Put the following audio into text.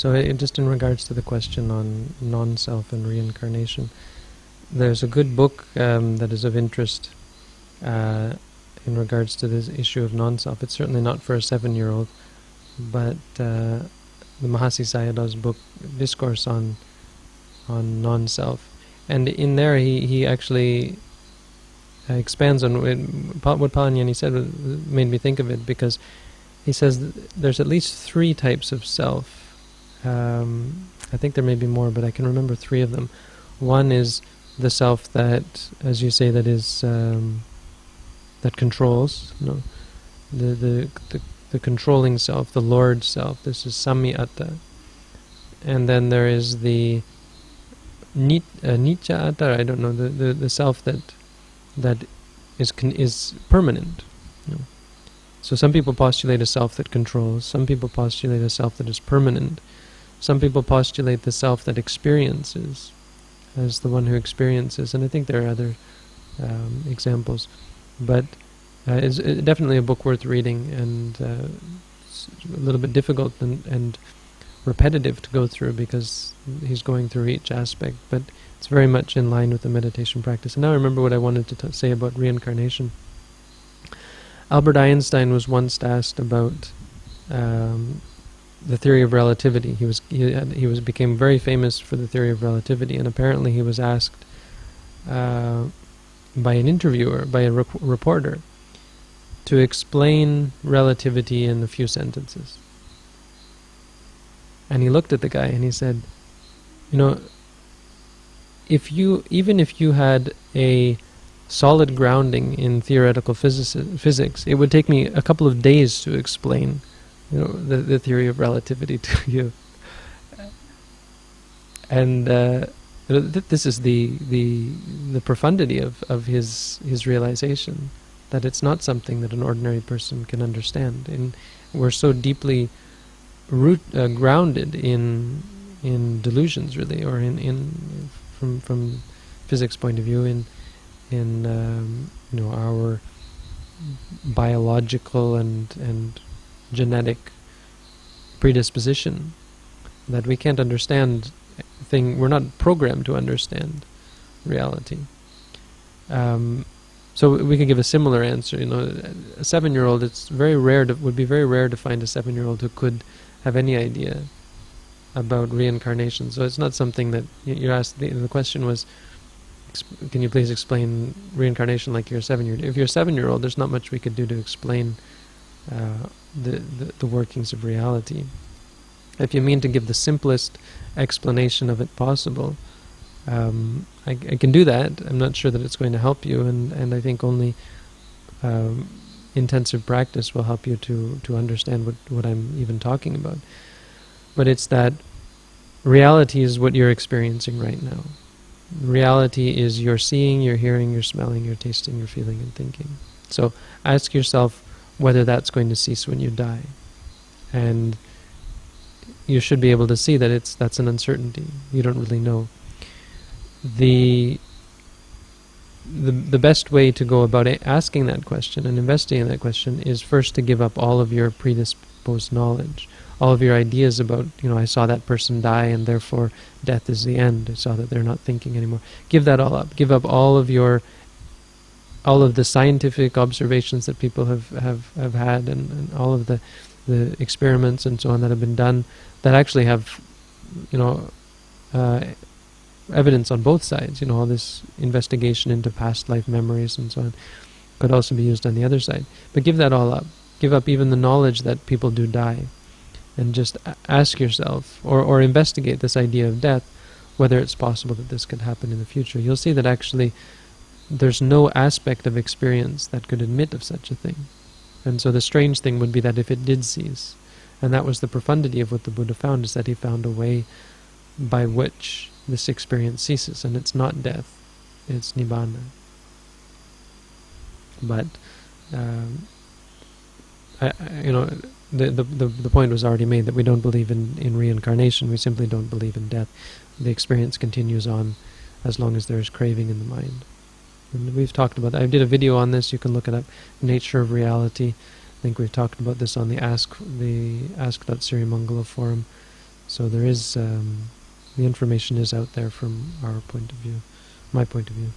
So just in regards to the question on non-self and reincarnation, there's a good book that is of interest in regards to this issue of non-self. It's certainly not for a 7-year-old, but the Mahasi Sayadaw's book, Discourse on Non-Self. And in there he actually expands on what Palanyani said. Made me think of it, because he says there's at least 3 types of self. I think there may be more, but I can remember 3 of them. One is the self that, as you say, that is that controls, the controlling self, the Lord self. This is Sammi Atta. And then there is the Nitya Atta, I don't know, the self that is permanent. So some people postulate a self that controls, some people postulate a self that is permanent, some people postulate the self that experiences, as the one who experiences, and I think there are other examples. But it's definitely a book worth reading, and it's a little bit difficult and repetitive to go through, because he's going through each aspect, but it's very much in line with the meditation practice. And now I remember what I wanted to say about reincarnation. Albert Einstein was once asked about the theory of relativity. He became very famous for the theory of relativity, and apparently he was asked by an interviewer, by a reporter, to explain relativity in a few sentences. And he looked at the guy and he said, even if you had a solid grounding in theoretical physics, it would take me a couple of days to explain, the theory of relativity to you. And this is the profundity of his realization, that it's not something that an ordinary person can understand. And we're so deeply grounded in delusions, really, or from physics point of view, in our biological and genetic predisposition, that we can't understand we're not programmed to understand reality. So we can give a similar answer. A 7-year-old, would be very rare to find a 7-year-old who could have any idea about reincarnation. So it's not something that you asked. The question was, can you please explain reincarnation like you're a 7-year-old? If you're a 7-year-old, there's not much we could do to explain the workings of reality. If you mean to give the simplest explanation of it possible, I can do that. I'm not sure that it's going to help you, and I think only intensive practice will help you to understand what I'm even talking about. But it's that reality is what you're experiencing right now. Reality is your seeing, your hearing, your smelling, your tasting, your feeling and thinking. So ask yourself whether that's going to cease when you die. And you should be able to see that that's an uncertainty. You don't really know. The best way to go about asking that question and investigating that question is first to give up all of your predisposed knowledge, all of your ideas about, I saw that person die and therefore death is the end. I saw that they're not thinking anymore. Give that all up. Give up all of the scientific observations that people have had, and all of the experiments and so on that have been done that actually have, evidence on both sides. All this investigation into past life memories and so on could also be used on the other side. But give that all up. Give up even the knowledge that people do die, and just ask yourself, or investigate this idea of death, whether it's possible that this could happen in the future. You'll see that actually there's no aspect of experience that could admit of such a thing. And so the strange thing would be that if it did cease, and that was the profundity of what the Buddha found, is that he found a way by which this experience ceases, and it's not death, it's nibbana. But the point was already made that we don't believe in reincarnation. We simply don't believe in death. The experience continues on as long as there is craving in the mind. And we've talked about that. I did a video on this. You can look it up. Nature of Reality. I think we've talked about this on the Ask.Sirimangalo forum. So there is, the information is out there from our point of view, my point of view.